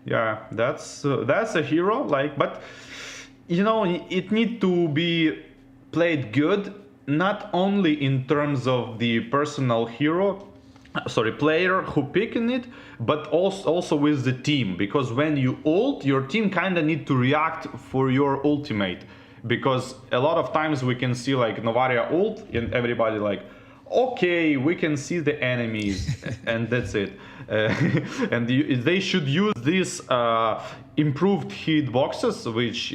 Yeah, that's a hero. Like, but you know, it need to be played good, not only in terms of the personal hero, sorry, player who picking it, but also with the team. Because when you ult, your team kind of need to react for your ultimate. Because a lot of times we can see like Novaria ult and everybody like, okay, we can see the enemies and that's it. And they should use these improved hitboxes which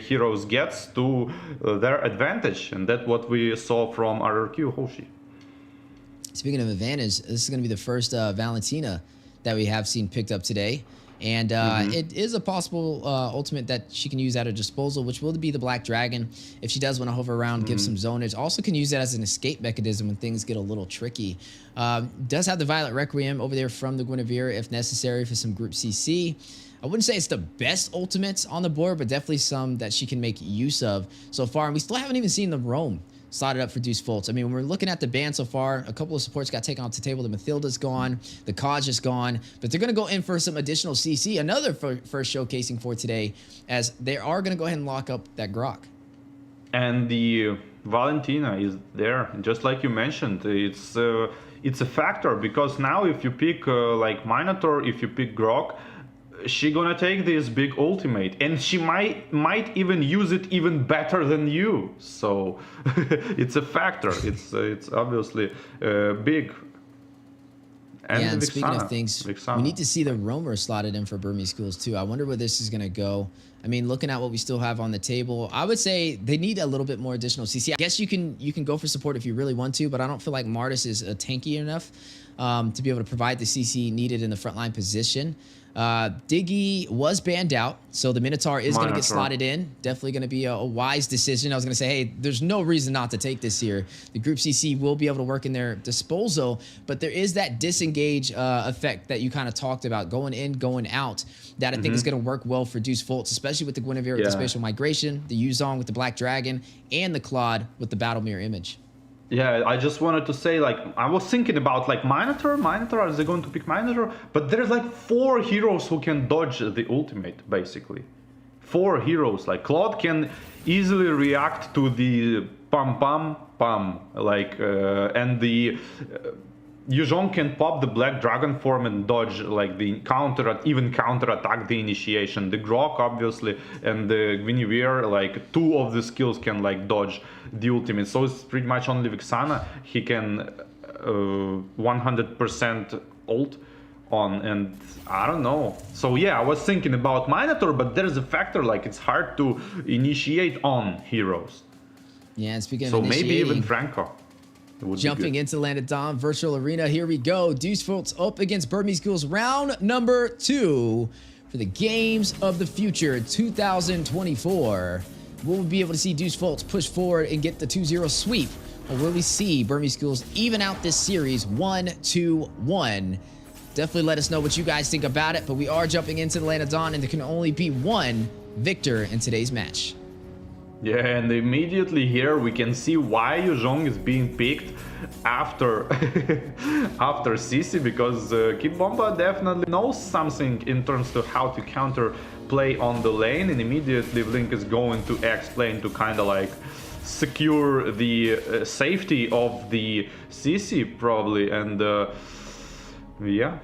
heroes gets to their advantage, and that's what we saw from RRQ Hoshi. Speaking of advantage, this is going to be the first Valentina that we have seen picked up today. And it is a possible ultimate that she can use at her disposal, which will be the Black Dragon. If she does want to hover around, give some zonage. Also can use that as an escape mechanism when things get a little tricky. Does have the Violet Requiem over there from the Guinevere if necessary for some group CC. I wouldn't say it's the best ultimates on the board, but definitely some that she can make use of so far. And we still haven't even seen the roam slotted up for Deus Vult. I mean, when we're looking at the ban so far, a couple of supports got taken off the table. The Mathilda's gone, the Kaj is gone, but they're going to go in for some additional CC. Another first showcasing for today, as they are going to go ahead and lock up that Grok. And the Valentina is there, just like you mentioned. It's a factor, because now if you pick like Minotaur, if you pick Grok, she gonna take this big ultimate, and she might even use it even better than you. So it's a factor. It's obviously big. And yeah, and Vixana, speaking of things, we need to see the roamer slotted in for Burmese Ghouls too. I wonder where this is gonna go. I mean, looking at what we still have on the table, I would say they need a little bit more additional CC. I guess you can go for support if you really want to, but I don't feel like Martis is tanky enough to be able to provide the CC needed in the frontline position. Diggy was banned out, so the Minotaur is going to get slotted in. Definitely going to be a wise decision. I was going to say, hey, there's no reason not to take this here. The group CC will be able to work in their disposal, but there is that disengage effect that you kind of talked about, going in, going out, that I think is going to work well for Deus Vult, especially with the Guinevere with the spatial migration, the Yuzong with the Black Dragon, and the Claude with the Battle Mirror image. Yeah, I just wanted to say, like, I was thinking about, like, Minotaur, are they going to pick Minotaur? But there's, like, 4 heroes who can dodge the ultimate, basically. 4 heroes, like, Claude can easily react to the pam, like, and the... Yuzong can pop the Black Dragon form and dodge like the counter attack the initiation. The Grok obviously and the Guinevere, like 2 of the skills can like dodge the ultimate. So it's pretty much only Vixana he can 100% ult on, and I don't know. So yeah, I was thinking about Minotaur, but there's a factor like it's hard to initiate on heroes. Yeah, and speaking of so maybe even Franco. Jumping into Land of Dawn Virtual Arena, here we go. Deus Vult's up against Burmese Ghouls, round number 2 for the Games of the Future 2024. Will we be able to see Deus Vult push forward and get the 2-0 sweep? Or will we see Burmese Ghouls even out this series 1-2-1? Definitely let us know what you guys think about it, but we are jumping into the Land of Dawn, and there can only be one victor in today's match. Yeah, and immediately here we can see why Yuzong is being picked after after CC, because Kid Bomba definitely knows something in terms of how to counter play on the lane, and immediately Blink is going to X-Plane to kind of like secure the safety of the CC probably, and yeah.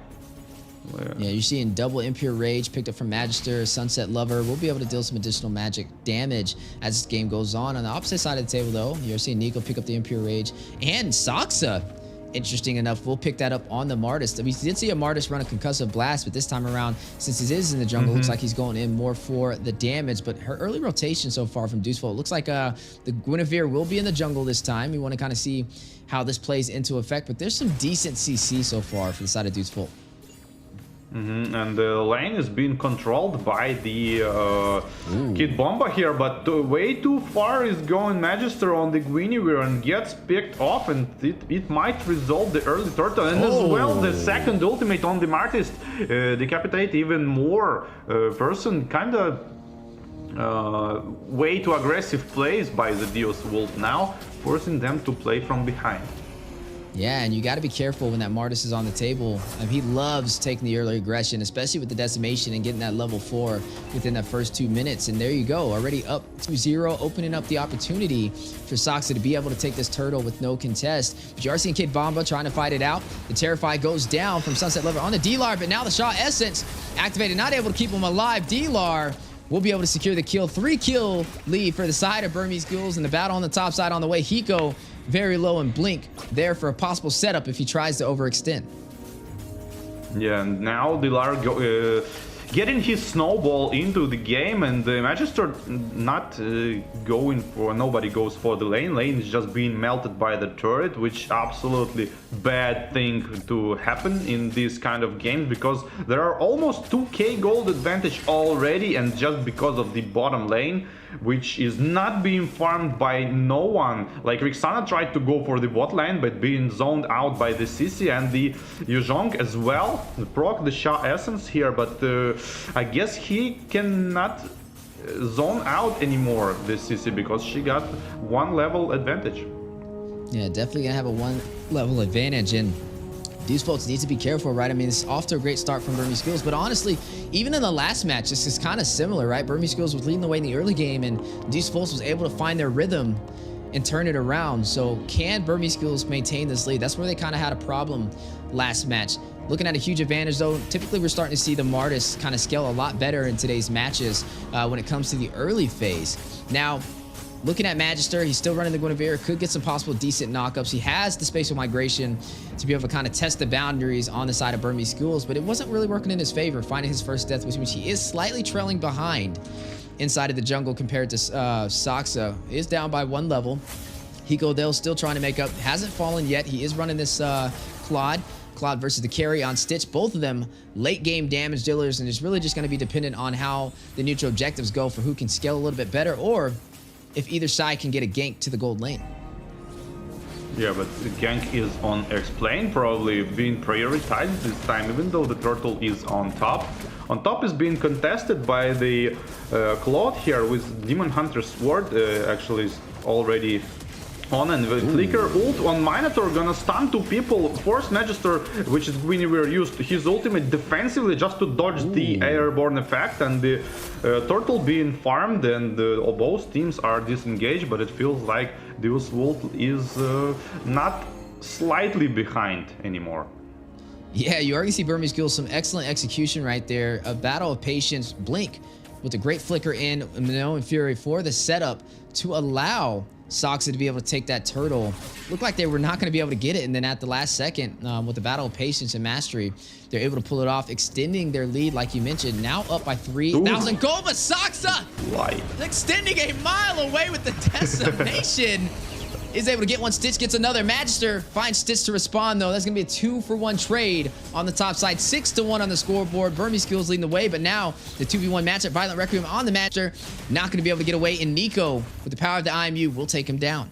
Yeah, you're seeing double Impure Rage picked up from Magister, Sunset Lover. We'll be able to deal some additional magic damage as this game goes on. On the opposite side of the table, though, you're seeing Nico pick up the Impure Rage. And Saksa, interesting enough, we'll pick that up on the Martis. We did see a Martis run a Concussive Blast, but this time around, since it is in the jungle, looks like he's going in more for the damage. But her early rotation so far from Deus Vult, looks like the Guinevere will be in the jungle this time. We want to kind of see how this plays into effect, but there's some decent CC so far for the side of Deus Vult. And the lane is being controlled by the Kid Bomba here, but way too far is going Magister on the Guinevere and gets picked off, and it might resolve the early turtle, and as well the second ultimate on the Martis decapitate even more person. Kind of way too aggressive plays by the Deus Vult now, forcing them to play from behind. Yeah, and you got to be careful when that Martis is on the table. He loves taking the early aggression, especially with the decimation and getting that level 4 within that first 2 minutes. And there you go, already up 2-0, opening up the opportunity for Soxa to be able to take this turtle with no contest. But you are seeing Kid Bomba trying to fight it out. The Terrify goes down from Sunset Lover on the D-Lar, but now the Shaw Essence activated, not able to keep him alive. D-Lar will be able to secure the kill. 3-kill lead for the side of Burmese Ghouls, and the battle on the top side on the way. Hiko very low and Blink there for a possible setup if he tries to overextend. Yeah, and now Dilar getting his snowball into the game, and the Magister not going for, nobody goes for the lane. Lane is just being melted by the turret, which absolutely bad thing to happen in this kind of games, because there are almost 2k gold advantage already, and just because of the bottom lane, which is not being farmed by no one. Like Rixana tried to go for the bot lane, but being zoned out by the Sisi and the Yuzhong as well. Proc the Sha Essence here, but I guess he cannot zone out anymore, the Sisi, because she got 1 level advantage. Yeah, definitely gonna have a 1 level advantage, and Deus Vult needs to be careful, right? I mean, it's off to a great start from Burmese Ghouls, but honestly, even in the last match, this is kind of similar, right? Burmese Ghouls was leading the way in the early game, and Deus Vult was able to find their rhythm and turn it around. So can Burmese Ghouls maintain this lead? That's where they kind of had a problem last match. Looking at a huge advantage, though, typically we're starting to see the Martis kind of scale a lot better in today's matches when it comes to the early phase. Now, looking at Magister, he's still running the Guinevere, could get some possible decent knockups. He has the spatial migration to be able to kind of test the boundaries on the side of Burmese Ghouls, but it wasn't really working in his favor, finding his first death, which means he is slightly trailing behind inside of the jungle compared to Soxa. He is down by 1 level. Hiko Dale still trying to make up, hasn't fallen yet. He is running this Claude versus the carry on Stitch. Both of them late game damage dealers, and it's really just going to be dependent on how the neutral objectives go for who can scale a little bit better, or if either side can get a gank to the gold lane. Yeah, but the gank is on X-Plane, probably being prioritized this time, even though the turtle is on top. On top is being contested by the Claude here with Demon Hunter's Sword, actually is already on, and the Flicker ult on Minotaur gonna stun 2 people, force Magister, which is Guinevere, used his ultimate defensively just to dodge the airborne effect, and the turtle being farmed, and both teams are disengaged, but it feels like Deus Vult is not slightly behind anymore. Yeah, you already see Burmese Ghouls, some excellent execution right there. A battle of patience. Blink with a great flicker in Minnow and Fury for the setup to allow Soxa to be able to take that turtle. Looked like they were not going to be able to get it, and then at the last second, with the battle of patience and mastery, they're able to pull it off, extending their lead, like you mentioned, now up by 3,000 gold. But Soxa extending a mile away with the decimation. Is able to get one. Stitch gets another. Magister finds Stitch to respond, though. That's going to be a 2-for-1 trade on the top side. 6-1 on the scoreboard. Burmese Ghouls leading the way, but now the 2v1 matchup. Violent Requiem on the Magister. Not going to be able to get away, and Nico, with the power of the IMU, will take him down.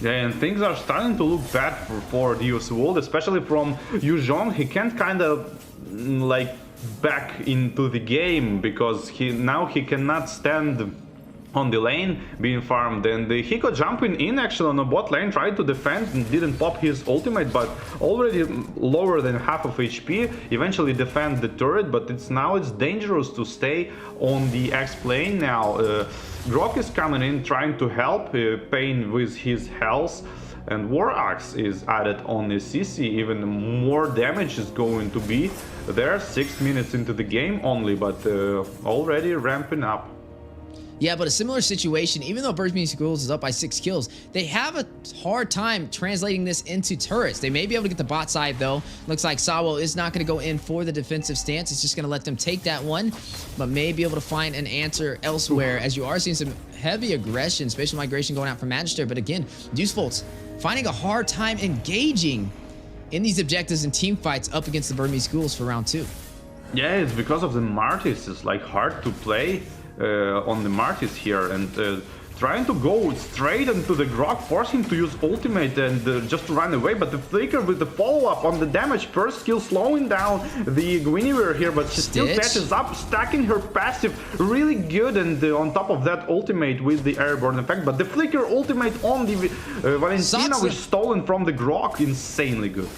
Yeah, and things are starting to look bad for Deus Vult, especially from Yuzhong. He can't kind of, like, back into the game, because now he cannot stand on the lane being farmed, and the Hiko jumping in actually on the bot lane, tried to defend and didn't pop his ultimate, but already lower than half of HP, eventually defend the turret, but it's dangerous to stay on the X lane now. Grok is coming in trying to help Pain with his health, and War Axe is added on the CC. Even more damage is going to be there. 6 minutes into the game only, but already ramping up. Yeah, but a similar situation, even though Burmese Ghouls is up by 6 kills, they have a hard time translating this into turrets. They may be able to get the bot side, though. Looks like Sawo is not going to go in for the defensive stance. It's just going to let them take that one, but may be able to find an answer elsewhere, as you are seeing some heavy aggression, spatial migration going out from Magister. But again, Deus Vult finding a hard time engaging in these objectives and team fights up against the Burmese Ghouls for round 2. Yeah, it's because of the Martis. It's like hard to play on the Martis here, and trying to go straight into the Grok, force him to use ultimate and just to run away, but the Flicker with the follow-up on the damage, first skill slowing down the Guinevere here, but she still catches up, stacking her passive really good, and on top of that ultimate with the airborne effect, but the Flicker ultimate on the Valentina was stolen from the Grok, insanely good.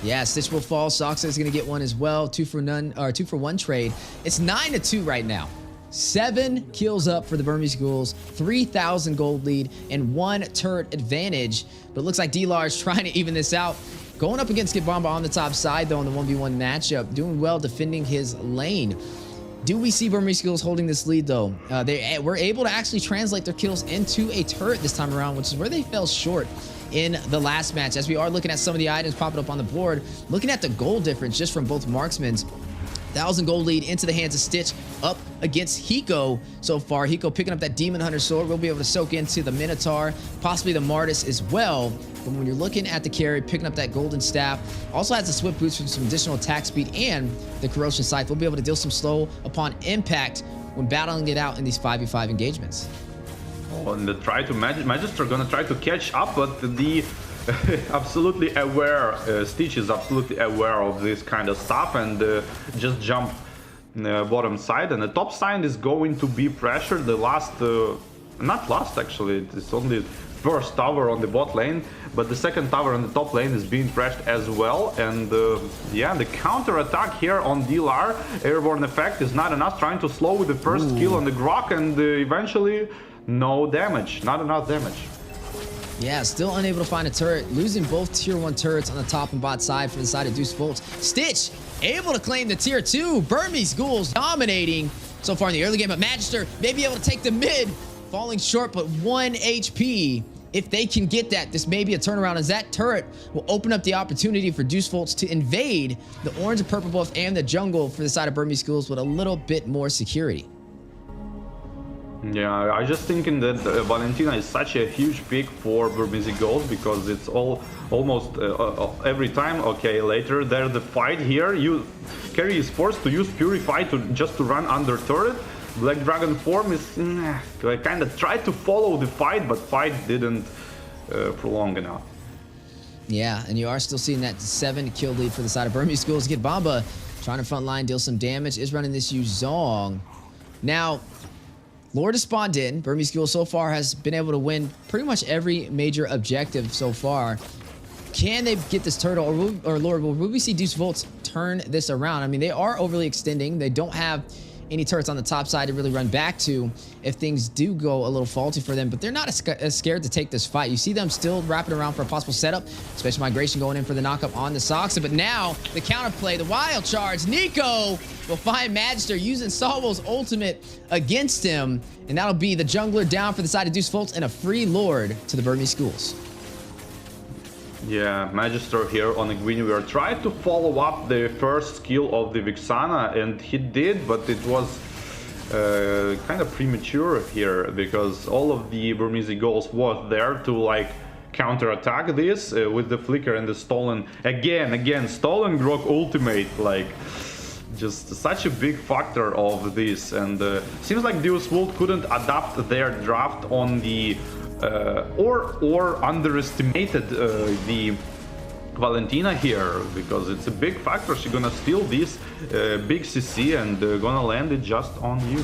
Yeah, Stitch will fall. Soxa is going to get one as well. 2-for-1 trade. It's 9-2 right now. 7 kills up for the Burmese Ghouls, 3,000 gold lead, and 1 turret advantage. But it looks like D-Large trying to even this out. Going up against Kibamba on the top side, though, in the 1v1 matchup. Doing well defending his lane. Do we see Burmese Ghouls holding this lead, though? They were able to actually translate their kills into a turret this time around, which is where they fell short in the last match. As we are looking at some of the items popping up on the board, looking at the gold difference just from both marksmen's. 1,000 gold lead into the hands of Stitch up against Hiko so far. Hiko picking up that Demon Hunter sword. We'll be able to soak into the Minotaur, possibly the Martis as well. But when you're looking at the carry, picking up that golden staff, also has a swift boost for some additional attack speed and the corrosion scythe. We'll be able to deal some slow upon impact when battling it out in these 5v5 engagements. Oh, and the Magister gonna try to catch up, but the absolutely aware, Stitch is absolutely aware of this kind of stuff and just jump bottom side, and the top side is going to be pressured. The last, not last actually, it's only first tower on the bot lane, but the second tower on the top lane is being pressured as well. And yeah, the counter attack here on DLR, airborne effect is not enough, trying to slow with the first kill on the Grok, and eventually no damage, not enough damage. Yeah, still unable to find a turret, losing both tier 1 turrets on the top and bot side for the side of Deus Vult. Stitch able to claim the tier 2. Burmese Ghouls dominating so far in the early game, but Magister may be able to take the mid, falling short, but 1 HP. If they can get that, this may be a turnaround, as that turret will open up the opportunity for Deus Vult to invade the orange and purple buff and the jungle for the side of Burmese Ghouls with a little bit more security. Yeah, I just thinking that Valentina is such a huge pick for Burmese Ghouls, because it's almost every time. Okay, later there's the fight here. Carry is forced to use Purify just to run under turret. Black Dragon form is kind of tried to follow the fight, but fight didn't prolong enough. Yeah, and you are still seeing that 7 kill lead for the side of Burmese Ghouls. Get Bamba trying to front line, deal some damage, is running this Yuzong. Now, Lord has spawned in. Burmese Ghouls so far has been able to win pretty much every major objective so far. Can they get this turtle, or Lord, will we see Deus Vult turn this around? I mean, they are overly extending. They don't have any turrets on the top side to really run back to if things do go a little faulty for them, but they're not as scared to take this fight. You see them still wrapping around for a possible setup, Special Migration going in for the knockup on the Soxa, but now the counterplay, the wild charge. Nico will find Magister using Salvo's ultimate against him, and that'll be the jungler down for the side of Deus Vult and a free Lord to the Burmese Ghouls. Yeah, Magister here on the Guinevere tried to follow up the first skill of the Vixana, and he did, but it was kind of premature here, because all of the Burmese Ghouls was there to like counter-attack this with the Flicker and the stolen, again, stolen Grok ultimate, like just such a big factor of this. And seems like Deus Vult couldn't adapt their draft on the or underestimated the Valentina here, because it's a big factor. She's gonna steal this big CC and gonna land it just on you.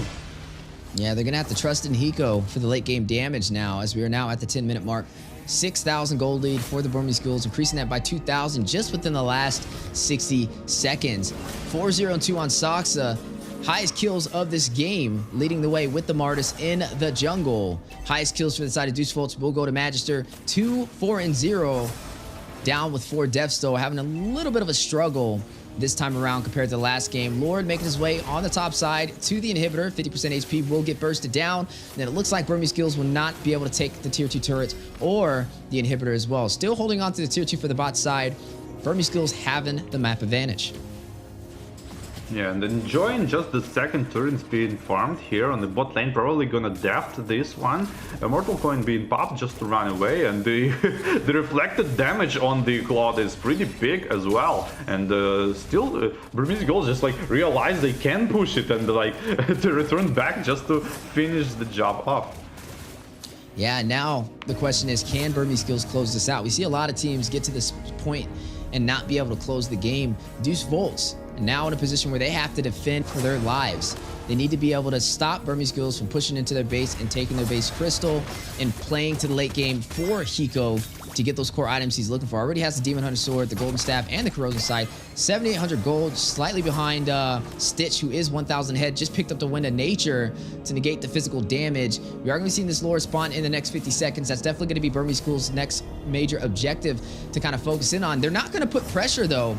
Yeah, they're gonna have to trust in Hiko for the late game damage now, as we are now at the 10-minute mark. 6,000 gold lead for the Burmese Ghouls, increasing that by 2,000 just within the last 60 seconds. 4-0-2 on Soxa. Highest kills of this game, leading the way with the Martis in the jungle. Highest kills for the side of Deus Vult will go to Magister. 2-4-0, down with 4 deaths though, having a little bit of a struggle this time around compared to the last game. Lord making his way on the top side to the inhibitor. 50% HP will get bursted down. And then it looks like Burmese Ghouls will not be able to take the tier 2 turret or the inhibitor as well. Still holding on to the tier 2 for the bot side. Burmese Ghouls having the map advantage. Yeah, and enjoying just the second turret being farmed here on the bot lane. Probably gonna deft this one. A Mortal Coin being popped just to run away, and the the reflected damage on the Claude is pretty big as well. And still, Burmese Ghouls just like realize they can push it and like to return back just to finish the job off. Yeah, now the question is, can Burmese Ghouls close this out? We see a lot of teams get to this point and not be able to close the game. Deus Vult now in a position where they have to defend for their lives. They need to be able to stop Burmese Ghouls from pushing into their base and taking their base crystal and playing to the late game for Hiko to get those core items he's looking for. Already has the Demon Hunter Sword, the Golden Staff, and the Corrosion Sight. 7,800 gold, slightly behind Stitch, who is 1,000 head. Just picked up the Wind of Nature to negate the physical damage. We are going to be seeing this lore spawn in the next 50 seconds. That's definitely going to be Burmese Ghouls' next major objective to kind of focus in on. They're not going to put pressure, though,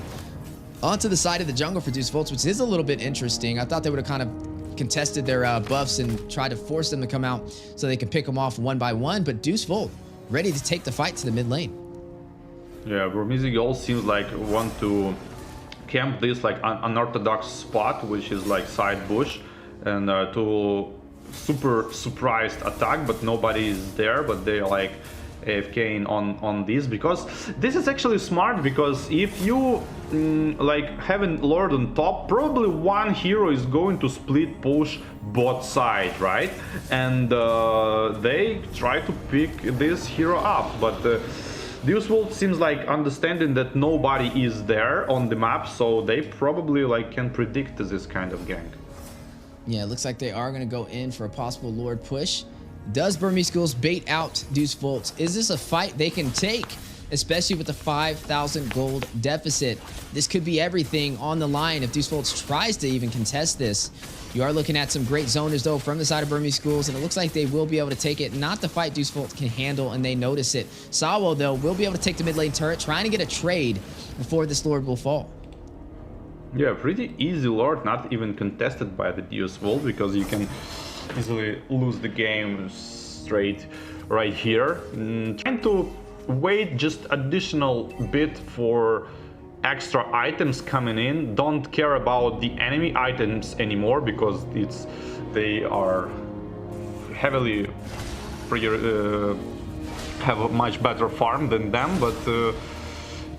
onto the side of the jungle for Deus Vult, which is a little bit interesting. I thought they would have kind of contested their buffs and tried to force them to come out so they could pick them off one by one, but Deus Vult ready to take the fight to the mid lane. Yeah, Burmese Ghouls seems like want to camp this like unorthodox spot, which is like side bush, and to super surprised attack, but nobody is there, but they like AFK on this, because this is actually smart, because if you like having Lord on top, probably one hero is going to split push bot side, right? And they try to pick this hero up, but Deus Vult seems like understanding that nobody is there on the map, so they probably like can predict this kind of gank. Yeah, it looks like they are going to go in for a possible Lord push. Does Burmese Ghouls bait out Deus Vult? Is this a fight they can take, especially with the 5,000 gold deficit? This could be everything on the line if Deus Vult tries to even contest this. You are looking at some great zoners, though, from the side of Burmese Ghouls, and it looks like they will be able to take it. Not the fight Deus Vult can handle, and they notice it. Sawo, though, will be able to take the mid lane turret, trying to get a trade before this Lord will fall. Yeah, pretty easy Lord, not even contested by the Deus Vult, because you can easily lose the game straight right here. Trying to wait just additional bit for extra items coming in. Don't care about the enemy items anymore, because they are heavily have a much better farm than them, but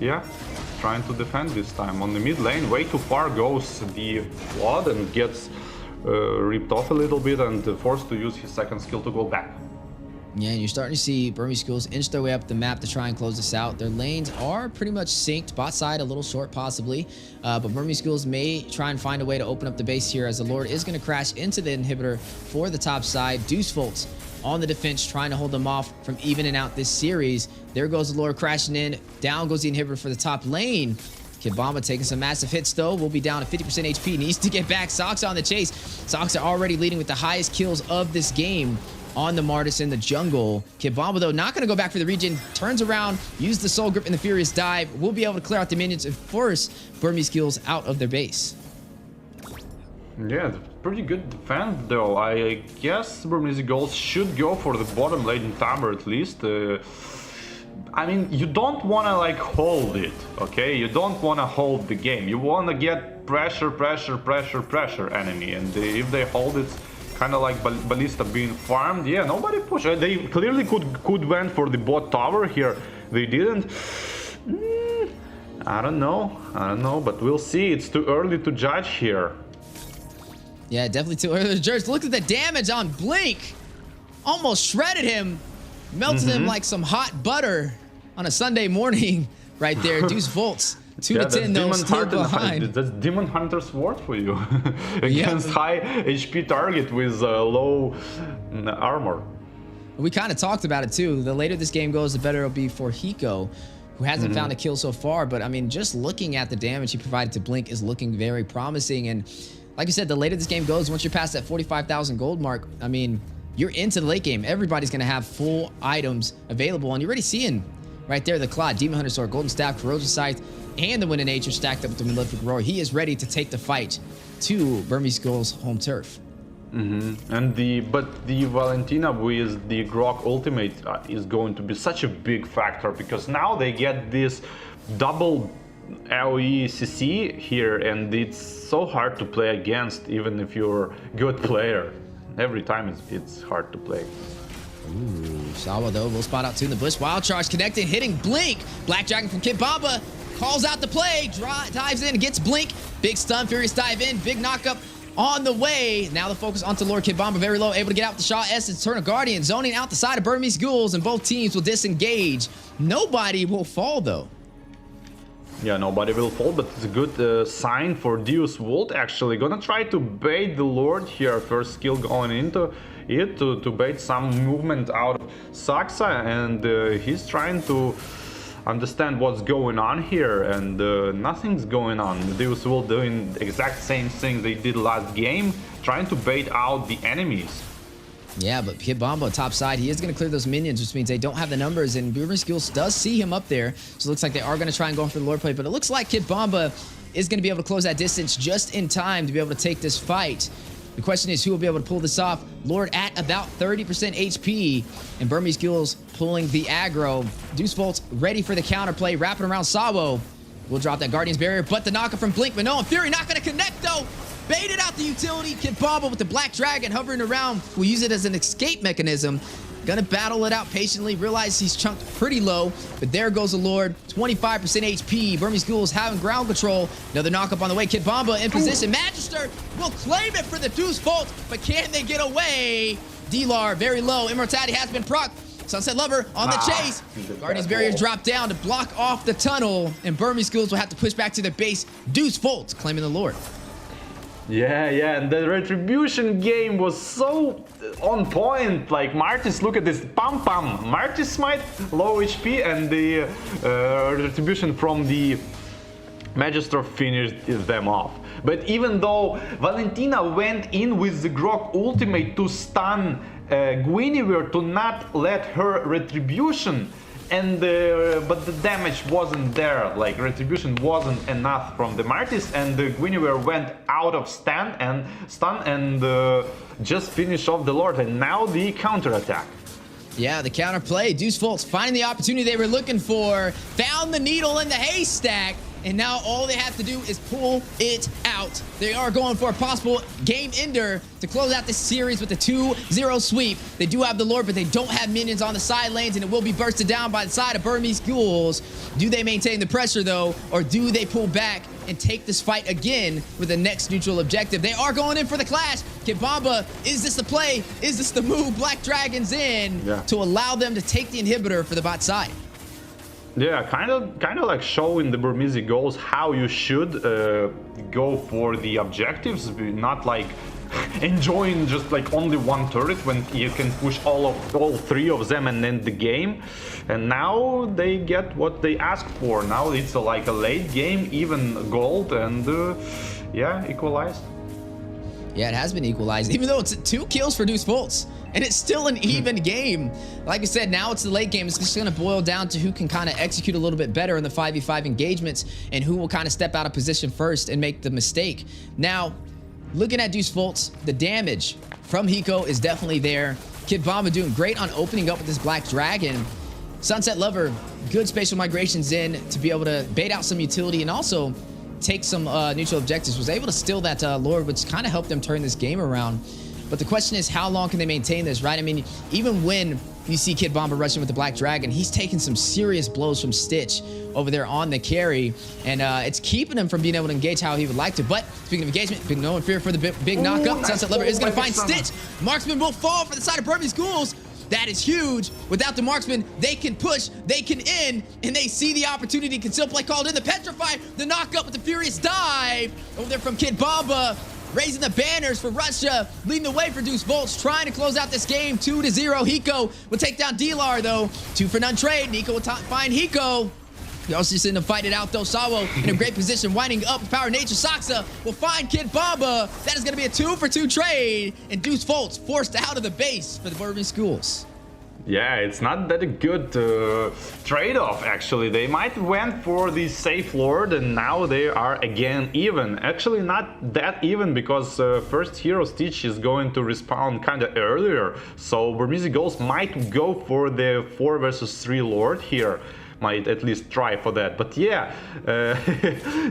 yeah, trying to defend this time. On the mid lane, way too far goes the Flood and gets ripped off a little bit and forced to use his second skill to go back. Yeah, and you're starting to see Burmese Ghouls inch their way up the map to try and close this out. Their lanes are pretty much synced. Bot side a little short possibly, but Burmese Ghouls may try and find a way to open up the base here, as the Lord is going to crash into the inhibitor for the top side. Deus Vult on the defense, trying to hold them off from evening out this series. There goes the Lord crashing in. Down goes the inhibitor for the top lane. Kid Bomba taking some massive hits, though. Will be down to 50% HP. Needs to get back. Sox on the chase. Sox are already leading with the highest kills of this game on the Martis in the jungle. Kid Bomba, though, not going to go back for the regen. Turns around, use the Soul Grip in the Furious Dive. Will be able to clear out the minions and force Burmese Ghouls out of their base. Yeah, pretty good defense, though. I guess Burmese Ghouls should go for the bottom lane tower at least. I mean, you don't want to like hold it, okay? You don't want to hold the game. You want to get pressure enemy, and if they hold it, kind of like Ballista being farmed. Yeah, nobody pushed. They clearly could went for the bot tower here. They didn't. I don't know, but we'll see. It's too early to judge here. Yeah, definitely too early to judge. Look at the damage on Blink. Almost shredded him. Melted him like some hot butter on a Sunday morning right there. Deus Vult 2 to 10 though, still behind. That's Demon Hunter Sword for you. Against high HP target with low armor. We kind of talked about it too. The later this game goes, the better it'll be for Hiko, who hasn't found a kill so far. But I mean, just looking at the damage he provided to Blink is looking very promising. And like you said, the later this game goes, once you're past that 45,000 gold mark, I mean, you're into the late game. Everybody's going to have full items available. And you're already seeing right there the Claw, Demon Hunter Sword, Golden Staff, Corrosion Sight, and the Wind of Nature stacked up with the Malefic Roar. He is ready to take the fight to Burmese Ghouls' home turf. And the Valentina with the Grok ultimate is going to be such a big factor, because now they get this double AoE CC here, and it's so hard to play against, even if you're a good player. Every time it's hard to play. Ooh, Sawa though will spot out two in the bush. Wild Charge connecting, hitting Blink. Black Dragon from Kid Bomba calls out the play, dives in, gets Blink. Big stun, Furious Dive in, big knockup on the way. Now the focus onto Lord Kid Bomba, very low, able to get out the Shaw Essence, turn a Guardian, zoning out the side of Burmese Ghouls, and both teams will disengage. Nobody will fall, though. Yeah, nobody will fall, but it's a good sign for Deus Vult, actually. Gonna try to bait the Lord here. First skill going into it to bait some movement out of Saksa, and he's trying to understand what's going on here, and nothing's going on. Deus Vult doing the exact same thing they did last game, trying to bait out the enemies. Yeah, but Kid Bomba top side, he is going to clear those minions, which means they don't have the numbers, and Burmese Ghouls does see him up there, so it looks like they are going to try and go for the Lord play, but it looks like Kid Bomba is going to be able to close that distance just in time to be able to take this fight. The question is who will be able to pull this off. Lord at about 30% HP, and Burmese Ghouls pulling the aggro. Deus Vult ready for the counterplay, wrapping around Sawo. We'll drop that Guardian's Barrier, but the knockup from Blink, but no, Fury not going to connect, though. Baited out the utility. Kid Bomba with the Black Dragon hovering around. We'll use it as an escape mechanism. Gonna battle it out patiently. Realize he's chunked pretty low, but there goes the Lord. 25% HP. Burmese Ghouls having ground control. Another knockup on the way. Kid Bomba in position. Magister will claim it for the Deus Vult, but can they get away? D-Lar very low. Immortality has been proc. Sunset Lover on the chase. Guardian's Barriers drop down to block off the tunnel, and Burmese Ghouls will have to push back to their base. Deus Vult claiming the Lord. Yeah, and the retribution game was so on point. Like, Martis, look at this, pam. Martis smite, low HP, and the retribution from the Magister finished them off. But even though Valentina went in with the Grok ultimate to stun Guinevere to not let her retribution, and but the damage wasn't there, like retribution wasn't enough from the Martis, and the Guinevere went out of stun and just finished off the Lord, and now the counterattack. Yeah, the counterplay. Deus Vult finding the opportunity they were looking for, found the needle in the haystack, and now all they have to do is pull it out. They are going for a possible game ender to close out this series with a 2-0 sweep. They do have the Lord, but they don't have minions on the side lanes, and it will be bursted down by the side of Burmese Ghouls. Do they maintain the pressure, though, or do they pull back and take this fight again with the next neutral objective? They are going in for the clash. Kid Bomba, is this the play? Is this the move? Black Dragon's in to allow them to take the inhibitor for the bot side. Yeah, kind of like showing the Burmese Ghouls how you should go for the objectives, not like enjoying just like only one turret when you can push all three of them and end the game. And now they get what they asked for. Now it's like a late game, even gold, and yeah, equalized. Yeah, it has been equalized, even though it's 2 kills for Deus Vult. And it's still an even game. Like I said, now it's the late game. It's just going to boil down to who can kind of execute a little bit better in the 5v5 engagements and who will kind of step out of position first and make the mistake. Now, looking at Deus Vult, the damage from Hiko is definitely there. Kid Bomba doing great on opening up with this Black Dragon. Sunset Lover, good spatial migrations in to be able to bait out some utility and also take some neutral objectives. Was able to steal that Lord, which kind of helped them turn this game around. But the question is, how long can they maintain this, right? I mean, even when you see Kid Bomba rushing with the Black Dragon, he's taking some serious blows from Stitch over there on the carry, and it's keeping him from being able to engage how he would like to. But speaking of engagement, big no fear for the big knockup. Nice. Sunset Lover is going to find Stitch. Marksman will fall for the side of Burmese Ghouls. That is huge. Without the Marksman, they can push, they can end, and they see the opportunity. Can still play called in the Petrify. The knockup with the Furious Dive over there from Kid Bomba. Raising the banners for Russia, leading the way for Deus Vult, trying to close out this game 2-0. Hiko will take down D-Lar, though. 2-for-none trade. Nico will find Hiko. He also just in to fight it out, though. Sawo in a great position, winding up with Power Nature. Saksa will find Kid Bomba. That is going to be a 2-for-2 trade. And Deus Vult forced out of the base for the Burmese Ghouls. Yeah, it's not that a good trade-off, actually. They might went for the safe Lord, and now they are again even. Actually, not that even, because first hero Stitch is going to respawn kind of earlier. So Burmese Ghouls might go for the 4 versus 3 Lord here. Might at least try for that. But yeah,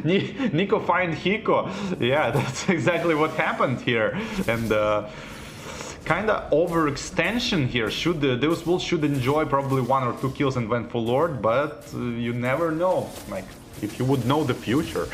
Nico find Hiko. Yeah, that's exactly what happened here. And kind of overextension here. Deus Vult should enjoy probably 1 or 2 kills and went for Lord, but you never know. Like, if you would know the future.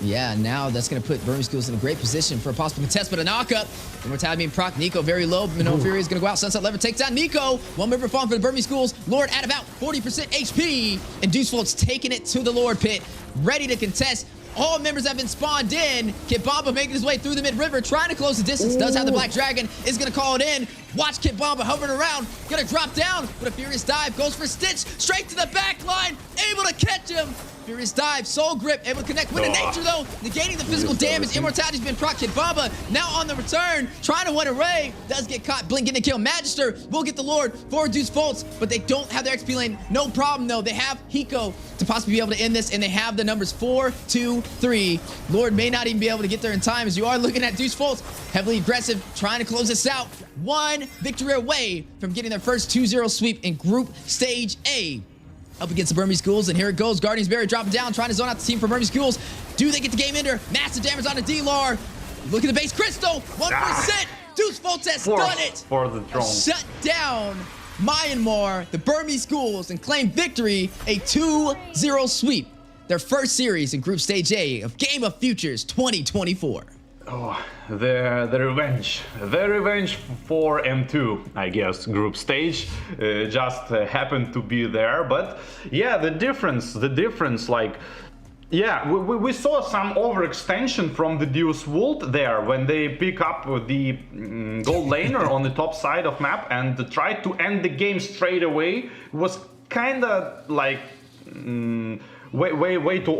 Yeah, now that's going to put Burmese Ghouls in a great position for a possible contest, but a knockup. Immortality being proc. Nico very low. Minnow Fury is going to go out. Sunset Lever takes down Nico. One member falling for the Burmese Ghouls. Lord at about 40% HP. And Deus Vult's taking it to the Lord pit, ready to contest. All members have been spawned in. Kit Bomba making his way through the mid-river, trying to close the distance. Does have the Black Dragon, is going to call it in. Watch Kit Bomba hovering around. Going to drop down with a Furious Dive. Goes for Stitch, straight to the back line. Able to catch him. Furious Dive, Soul Grip, able to connect with the nature though, negating the physical damage. Immortality's been proc. Kit Bomba now on the return, trying to win a ray. Does get caught, Blink getting a kill. Magister will get the Lord for Deus Vult, but they don't have their XP lane. No problem though, they have Hiko to possibly be able to end this, and they have the numbers 4, 2, 3. Lord may not even be able to get there in time, as you are looking at Deus Vult, heavily aggressive, trying to close this out. One victory away from getting their first 2-0 sweep in Group Stage A. Up against the Burmese Ghouls, and here it goes. Guardian's Barrier dropping down, trying to zone out the team for Burmese Ghouls. Do they get the game ender? Massive damage on the D-Lar. Look at the base crystal, 1%. Deus Vult has done it. For the throne. Shut down Myanmar, the Burmese Ghouls, and claim victory, a 2-0 sweep. Their first series in Group Stage A of Game of Futures 2024. Oh, the revenge for M2, I guess, group stage just happened to be there. But yeah, the difference, like, yeah, we saw some overextension from the Deus Vult there when they pick up the gold laner on the top side of map and try to end the game straight away. It was kind of like way too